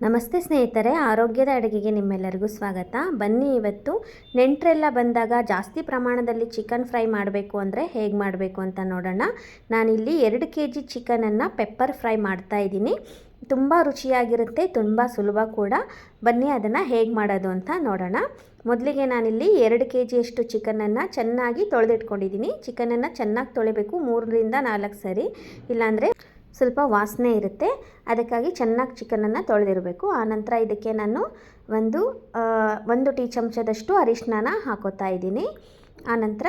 ನಮಸ್ತೆ ಸ್ನೇಹಿತರೆ, ಆರೋಗ್ಯದ ಅಡುಗೆಗೆ ನಿಮ್ಮೆಲ್ಲರಿಗೂ ಸ್ವಾಗತ. ಬನ್ನಿ, ಇವತ್ತು ನೆಂಟರೆಲ್ಲ ಬಂದಾಗ ಜಾಸ್ತಿ ಪ್ರಮಾಣದಲ್ಲಿ ಚಿಕನ್ ಫ್ರೈ ಮಾಡಬೇಕು ಅಂದರೆ ಹೇಗೆ ಮಾಡಬೇಕು ಅಂತ ನೋಡೋಣ. ನಾನಿಲ್ಲಿ 2 kg ಚಿಕನನ್ನು ಪೆಪ್ಪರ್ ಫ್ರೈ ಮಾಡ್ತಾ ಇದ್ದೀನಿ. ತುಂಬ ರುಚಿಯಾಗಿರುತ್ತೆ, ತುಂಬ ಸುಲಭ ಕೂಡ. ಬನ್ನಿ ಅದನ್ನು ಹೇಗೆ ಮಾಡೋದು ಅಂತ ನೋಡೋಣ. ಮೊದಲಿಗೆ ನಾನಿಲ್ಲಿ 2 kg ಚಿಕನನ್ನು ಚೆನ್ನಾಗಿ ತೊಳೆದಿಟ್ಕೊಂಡಿದ್ದೀನಿ. ಚಿಕನನ್ನು ಚೆನ್ನಾಗಿ ತೊಳಿಬೇಕು, 3 ರಿಂದ 4 ಸರಿ, ಇಲ್ಲಾಂದರೆ ಸ್ವಲ್ಪ ವಾಸನೆ ಇರುತ್ತೆ. ಅದಕ್ಕಾಗಿ ಚೆನ್ನಾಗಿ ಚಿಕನನ್ನು ತೊಳೆದಿರಬೇಕು. ಆನಂತರ ಇದಕ್ಕೆ ನಾನು ಒಂದು ಟೀ ಚಮಚದಷ್ಟು ಅರಿಶಿನ ಹಾಕೋತಾ ಇದ್ದೀನಿ. ಆನಂತರ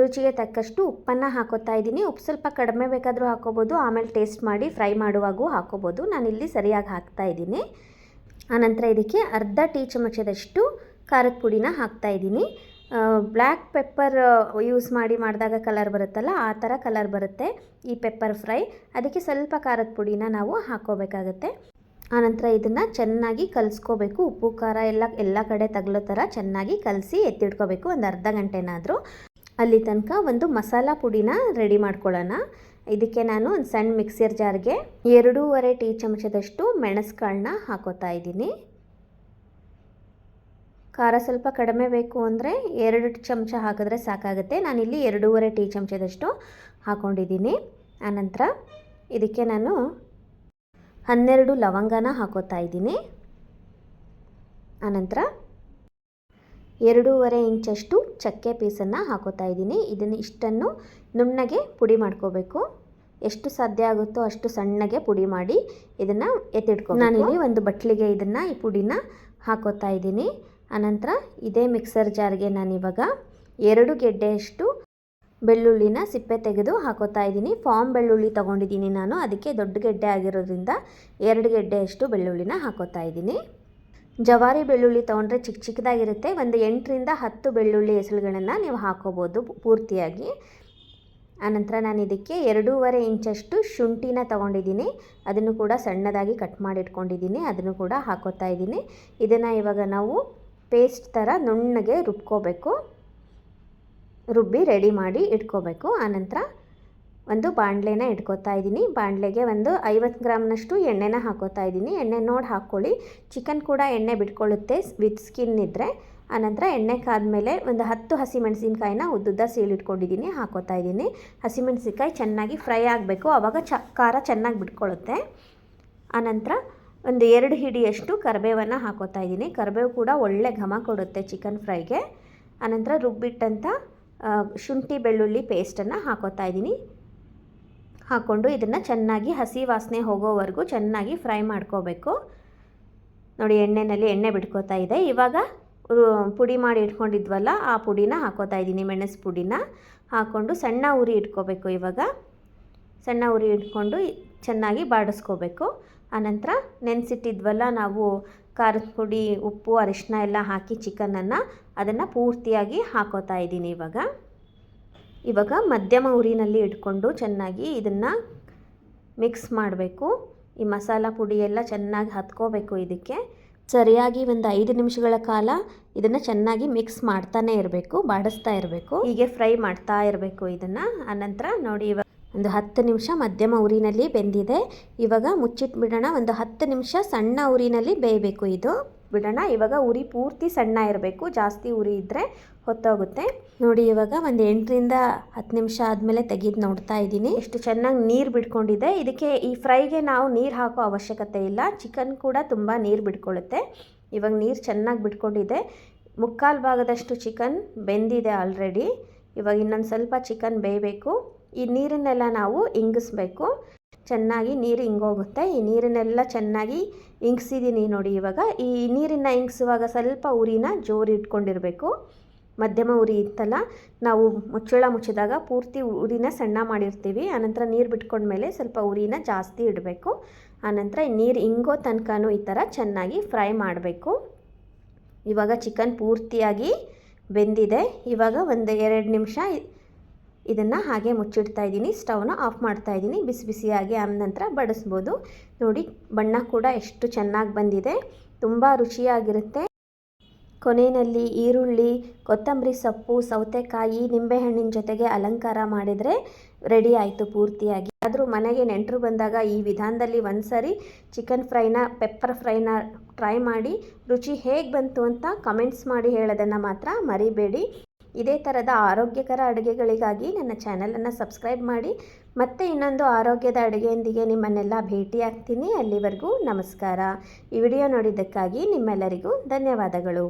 ರುಚಿಗೆ ತಕ್ಕಷ್ಟು ಉಪ್ಪನ್ನು ಹಾಕೋತಾ ಇದ್ದೀನಿ. ಉಪ್ಪು ಸ್ವಲ್ಪ ಕಡಿಮೆ ಬೇಕಾದರೂ ಹಾಕೋಬೋದು, ಆಮೇಲೆ ಟೇಸ್ಟ್ ಮಾಡಿ ಫ್ರೈ ಮಾಡುವಾಗೂ ಹಾಕೋಬೋದು. ನಾನಿಲ್ಲಿ ಸರಿಯಾಗಿ ಹಾಕ್ತಾ ಇದ್ದೀನಿ. ಆನಂತರ ಇದಕ್ಕೆ ಅರ್ಧ ಟೀ ಚಮಚದಷ್ಟು ಖಾರದ ಪುಡಿನ ಹಾಕ್ತಾ ಇದ್ದೀನಿ. ಬ್ಲ್ಯಾಕ್ ಪೆಪ್ಪರ್ ಯೂಸ್ ಮಾಡಿದಾಗ ಕಲರ್ ಬರುತ್ತಲ್ಲ, ಆ ಥರ ಕಲರ್ ಬರುತ್ತೆ ಈ ಪೆಪ್ಪರ್ ಫ್ರೈ. ಅದಕ್ಕೆ ಸ್ವಲ್ಪ ಖಾರದ ಪುಡಿನ ನಾವು ಹಾಕ್ಕೋಬೇಕಾಗತ್ತೆ. ಆನಂತರ ಇದನ್ನು ಚೆನ್ನಾಗಿ ಕಲಿಸ್ಕೋಬೇಕು. ಉಪ್ಪು ಖಾರ ಎಲ್ಲ ಕಡೆ ತಗಲೋ ಥರ ಚೆನ್ನಾಗಿ ಕಲಸಿ ಎತ್ತಿಡ್ಕೋಬೇಕು, ಒಂದು ಅರ್ಧ ಗಂಟೆನಾದರೂ. ಅಲ್ಲಿ ತನಕ ಒಂದು ಮಸಾಲ ಪುಡಿನ ರೆಡಿ ಮಾಡ್ಕೊಳ್ಳೋಣ. ಇದಕ್ಕೆ ನಾನು ಒಂದು ಸಣ್ಣ ಮಿಕ್ಸರ್ ಜಾರ್ಗೆ 2.5 ಟೀ ಚಮಚದಷ್ಟು ಮೆಣಸುಕಾಳನ್ನ ಹಾಕೋತಾ ಇದ್ದೀನಿ. ಖಾರ ಸ್ವಲ್ಪ ಕಡಿಮೆ ಬೇಕು ಅಂದರೆ 2 ಚಮಚ ಹಾಕಿದ್ರೆ ಸಾಕಾಗುತ್ತೆ. ನಾನಿಲ್ಲಿ 2.5 ಟೀ ಚಮಚದಷ್ಟು ಹಾಕ್ಕೊಂಡಿದ್ದೀನಿ. ಆನಂತರ ಇದಕ್ಕೆ ನಾನು 12 ಲವಂಗನ ಹಾಕೋತಾ ಇದ್ದೀನಿ. ಆನಂತರ 2.5 ಇಂಚಷ್ಟು ಚಕ್ಕೆ ಪೀಸನ್ನು ಹಾಕೋತಾ ಇದ್ದೀನಿ. ಇಷ್ಟನ್ನು ನುಣ್ಣಗೆ ಪುಡಿ ಮಾಡ್ಕೋಬೇಕು. ಎಷ್ಟು ಸಾಧ್ಯ ಆಗುತ್ತೋ ಅಷ್ಟು ಸಣ್ಣಗೆ ಪುಡಿ ಮಾಡಿ ಇದನ್ನು ಎತ್ತಿಡ್ಕೊ. ನಾನಿಲ್ಲಿ ಒಂದು ಬಟ್ಲಿಗೆ ಈ ಪುಡಿನ ಹಾಕೋತಾ ಇದ್ದೀನಿ. ಆನಂತರ ಇದೇ ಮಿಕ್ಸರ್ ಜಾರ್ಗೆ ನಾನಿವಾಗ 2 ಗೆಡ್ಡೆಯಷ್ಟು ಬೆಳ್ಳುಳ್ಳಿನ ಸಿಪ್ಪೆ ತೆಗೆದು ಹಾಕೋತಾ ಇದ್ದೀನಿ. ಫಾರ್ಮ್ ಬೆಳ್ಳುಳ್ಳಿ ತೊಗೊಂಡಿದ್ದೀನಿ ನಾನು, ಅದಕ್ಕೆ ದೊಡ್ಡ ಗೆಡ್ಡೆ ಆಗಿರೋದ್ರಿಂದ 2 ಗೆಡ್ಡೆಯಷ್ಟು ಬೆಳ್ಳುಳ್ಳಿನ ಹಾಕೋತಾ ಇದ್ದೀನಿ. ಜವಾರಿ ಬೆಳ್ಳುಳ್ಳಿ ತೊಗೊಂಡ್ರೆ ಚಿಕ್ಕದಾಗಿರುತ್ತೆ. ಒಂದು 8 ರಿಂದ 10 ಬೆಳ್ಳುಳ್ಳಿ ಹೆಸರುಗಳನ್ನು ನೀವು ಹಾಕೋಬೋದು ಪೂರ್ತಿಯಾಗಿ. ಆನಂತರ ನಾನು ಇದಕ್ಕೆ 2.5 ಇಂಚಷ್ಟು ಶುಂಠಿನ ತೊಗೊಂಡಿದ್ದೀನಿ. ಅದನ್ನು ಕೂಡ ಸಣ್ಣದಾಗಿ ಕಟ್ ಮಾಡಿ ಇಟ್ಕೊಂಡಿದ್ದೀನಿ. ಅದನ್ನು ಕೂಡ ಹಾಕೋತಾ ಇದ್ದೀನಿ. ಇದನ್ನು ಇವಾಗ ನಾವು ಪೇಸ್ಟ್ ಥರ ನುಣ್ಣಗೆ ರುಬ್ಬಿ ರೆಡಿ ಮಾಡಿ ಇಟ್ಕೋಬೇಕು. ಆನಂತರ ಒಂದು ಬಾಣಲೆನ ಇಟ್ಕೋತಾ ಇದ್ದೀನಿ. ಬಾಣಲೆಗೆ ಒಂದು 50 ಗ್ರಾಮ್ನಷ್ಟು ಎಣ್ಣೆನ ಹಾಕೋತಾ ಇದ್ದೀನಿ. ಎಣ್ಣೆ ನೋಡಿ ಹಾಕ್ಕೊಳ್ಳಿ. ಚಿಕನ್ ಕೂಡ ಎಣ್ಣೆ ಬಿಟ್ಕೊಳ್ಳುತ್ತೆ ವಿತ್ ಸ್ಕಿನ್ ಇದ್ದರೆ. ಆನಂತರ ಎಣ್ಣೆ ಕಾದ್ಮೇಲೆ ಒಂದು 10 ಹಸಿಮೆಣಸಿನ್ಕಾಯಿನ ಉದ್ದುದ್ದ ಸೀಳಿಟ್ಕೊಂಡಿದ್ದೀನಿ, ಹಾಕೋತಾ ಇದ್ದೀನಿ. ಹಸಿಮೆಣಸಿನ್ಕಾಯಿ ಚೆನ್ನಾಗಿ ಫ್ರೈ ಆಗಬೇಕು, ಆವಾಗ ಖಾರ ಚೆನ್ನಾಗಿ ಬಿಟ್ಕೊಳ್ಳುತ್ತೆ. ಆನಂತರ ಒಂದು 2 ಹಿಡಿಯಷ್ಟು ಕರಿಬೇವನ್ನು ಹಾಕೋತಾ ಇದ್ದೀನಿ. ಕರಿಬೇವು ಕೂಡ ಒಳ್ಳೆ ಘಮ ಕೊಡುತ್ತೆ ಚಿಕನ್ ಫ್ರೈಗೆ. ಆನಂತರ ರುಬ್ಬಿಟ್ಟಂಥ ಶುಂಠಿ ಬೆಳ್ಳುಳ್ಳಿ ಪೇಸ್ಟನ್ನು ಹಾಕೋತಾ ಇದ್ದೀನಿ. ಹಾಕ್ಕೊಂಡು ಇದನ್ನು ಚೆನ್ನಾಗಿ ಹಸಿ ವಾಸನೆ ಹೋಗೋವರೆಗೂ ಚೆನ್ನಾಗಿ ಫ್ರೈ ಮಾಡ್ಕೋಬೇಕು. ನೋಡಿ, ಎಣ್ಣೆ ಬಿಟ್ಕೋತಾ ಇದೆ. ಇವಾಗ ಪುಡಿ ಮಾಡಿ ಇಟ್ಕೊಂಡಿದ್ವಲ್ಲ, ಆ ಪುಡಿನ ಹಾಕೋತಾ ಇದ್ದೀನಿ, ಮೆಣಸು ಪುಡಿನ ಹಾಕ್ಕೊಂಡು ಸಣ್ಣ ಉರಿ ಇಟ್ಕೋಬೇಕು. ಇವಾಗ ಸಣ್ಣ ಉರಿ ಇಟ್ಕೊಂಡು ಚೆನ್ನಾಗಿ ಬಾಡಿಸ್ಕೋಬೇಕು. ಆನಂತರ ನೆನೆಸಿಟ್ಟಿದ್ವಲ್ಲ ನಾವು ಖಾರದ ಪುಡಿ, ಉಪ್ಪು, ಅರಿಶಿನ ಎಲ್ಲ ಹಾಕಿ ಚಿಕನನ್ನು, ಅದನ್ನು ಪೂರ್ತಿಯಾಗಿ ಹಾಕೋತಾ ಇದ್ದೀನಿ. ಇವಾಗ ಮಧ್ಯಮ ಉರಿನಲ್ಲಿ ಇಟ್ಕೊಂಡು ಚೆನ್ನಾಗಿ ಇದನ್ನು ಮಿಕ್ಸ್ ಮಾಡಬೇಕು. ಈ ಮಸಾಲ ಪುಡಿ ಎಲ್ಲ ಚೆನ್ನಾಗಿ ಹತ್ಕೋಬೇಕು. ಇದಕ್ಕೆ ಸರಿಯಾಗಿ ಒಂದು 5 ನಿಮಿಷಗಳ ಕಾಲ ಇದನ್ನು ಚೆನ್ನಾಗಿ ಮಿಕ್ಸ್ ಮಾಡ್ತಾನೆ ಇರಬೇಕು, ಬಾಡಿಸ್ತಾ ಇರಬೇಕು. ಹೀಗೆ ಫ್ರೈ ಮಾಡ್ತಾ ಇರಬೇಕು ಇದನ್ನು. ಆನಂತರ ನೋಡಿ, ಇವಾಗ ಒಂದು 10 ನಿಮಿಷ ಮಧ್ಯಮ ಉರಿನಲ್ಲಿ ಬೆಂದಿದೆ. ಇವಾಗ ಮುಚ್ಚಿಟ್ಬಿಡೋಣ. ಒಂದು 10 ನಿಮಿಷ ಸಣ್ಣ ಉರಿನಲ್ಲಿ ಬೇಯಬೇಕು. ಇದು ಬಿಡೋಣ. ಇವಾಗ ಉರಿ ಪೂರ್ತಿ ಸಣ್ಣ ಇರಬೇಕು, ಜಾಸ್ತಿ ಉರಿ ಇದ್ದರೆ ಹೊತ್ತೋಗುತ್ತೆ. ನೋಡಿ, ಇವಾಗ ಒಂದು 8 ರಿಂದ 10 ನಿಮಿಷ ಆದಮೇಲೆ ತೆಗೆದು ನೋಡ್ತಾ ಇದ್ದೀನಿ. ಎಷ್ಟು ಚೆನ್ನಾಗಿ ನೀರು ಬಿಟ್ಕೊಂಡಿದೆ. ಇದಕ್ಕೆ ಈ ಫ್ರೈಗೆ ನಾವು ನೀರು ಹಾಕೋ ಅವಶ್ಯಕತೆ ಇಲ್ಲ. ಚಿಕನ್ ಕೂಡ ತುಂಬ ನೀರು ಬಿಟ್ಕೊಳ್ಳುತ್ತೆ. ಇವಾಗ ನೀರು ಚೆನ್ನಾಗಿ ಬಿಟ್ಕೊಂಡಿದೆ. 3/4 ಭಾಗದಷ್ಟು ಚಿಕನ್ ಬೆಂದಿದೆ ಆಲ್ರೆಡಿ. ಇವಾಗ ಇನ್ನೊಂದು ಸ್ವಲ್ಪ ಚಿಕನ್ ಬೇಯಬೇಕು. ಈ ನೀರನ್ನೆಲ್ಲ ನಾವು ಇಂಗಿಸ್ಬೇಕು. ಚೆನ್ನಾಗಿ ನೀರು ಇಂಗೋಗುತ್ತೆ. ಈ ನೀರನ್ನೆಲ್ಲ ಚೆನ್ನಾಗಿ ಇಂಗಿಸಿದ್ದೀನಿ ನೋಡಿ. ಇವಾಗ ಈ ನೀರನ್ನು ಇಂಗಿಸುವಾಗ ಸ್ವಲ್ಪ ಉರಿನ ಜೋರು ಇಟ್ಕೊಂಡಿರಬೇಕು. ಮಧ್ಯಮ ಉರಿ ಇತ್ತಲ್ಲ, ನಾವು ಮುಚ್ಚಳ ಮುಚ್ಚಿದಾಗ ಪೂರ್ತಿ ಉರಿನ ಸಣ್ಣ ಮಾಡಿರ್ತೀವಿ. ಆನಂತರ ನೀರು ಬಿಟ್ಕೊಂಡ್ಮೇಲೆ ಸ್ವಲ್ಪ ಉರಿನ ಜಾಸ್ತಿ ಇಡಬೇಕು. ಆನಂತರ ನೀರು ಇಂಗೋ ತನಕನೂ ಈ ಥರ ಚೆನ್ನಾಗಿ ಫ್ರೈ ಮಾಡಬೇಕು. ಇವಾಗ ಚಿಕನ್ ಪೂರ್ತಿಯಾಗಿ ಬೆಂದಿದೆ. ಇವಾಗ ಒಂದು 2 ನಿಮಿಷ ಇದನ್ನು ಹಾಗೆ ಮುಚ್ಚಿಡ್ತಾ ಇದ್ದೀನಿ. ಸ್ಟವ್ನ ಆಫ್ ಮಾಡ್ತಾ ಇದ್ದೀನಿ. ಬಿಸಿ ಬಿಸಿಯಾಗಿ ಆನಂತರ ಬಡಿಸ್ಬೋದು. ನೋಡಿ, ಬಣ್ಣ ಕೂಡ ಎಷ್ಟು ಚೆನ್ನಾಗಿ ಬಂದಿದೆ, ತುಂಬ ರುಚಿಯಾಗಿರುತ್ತೆ. ಕೊನೆಯಲ್ಲಿ ಈರುಳ್ಳಿ, ಕೊತ್ತಂಬರಿ ಸೊಪ್ಪು, ಸೌತೆಕಾಯಿ, ನಿಂಬೆಹಣ್ಣಿನ ಜೊತೆಗೆ ಅಲಂಕಾರ ಮಾಡಿದರೆ ರೆಡಿ ಆಯಿತು ಪೂರ್ತಿಯಾಗಿ. ಯಾರಾದರೂ ಮನೆಗೆ ನೆಂಟರು ಬಂದಾಗ ಈ ವಿಧಾನದಲ್ಲಿ ಒಂದು ಸರಿ ಚಿಕನ್ ಫ್ರೈನ ಪೆಪ್ಪರ್ ಫ್ರೈನ ಟ್ರೈ ಮಾಡಿ ರುಚಿ ಹೇಗೆ ಬಂತು ಅಂತ ಕಮೆಂಟ್ಸ್ ಮಾಡಿ ಹೇಳೋದನ್ನು ಮಾತ್ರ ಮರಿಬೇಡಿ. ಇದೇ ಥರದ ಆರೋಗ್ಯಕರ ಅಡುಗೆಗಳಿಗಾಗಿ ನನ್ನ ಚಾನಲನ್ನು ಸಬ್ಸ್ಕ್ರೈಬ್ ಮಾಡಿ. ಮತ್ತೆ ಇನ್ನೊಂದು ಆರೋಗ್ಯದ ಅಡುಗೆಯೊಂದಿಗೆ ನಿಮ್ಮನ್ನೆಲ್ಲ ಭೇಟಿಯಾಗ್ತೀನಿ. ಅಲ್ಲಿವರೆಗೂ ನಮಸ್ಕಾರ. ಈ ವಿಡಿಯೋ ನೋಡಿದ್ದಕ್ಕಾಗಿ ನಿಮ್ಮೆಲ್ಲರಿಗೂ ಧನ್ಯವಾದಗಳು.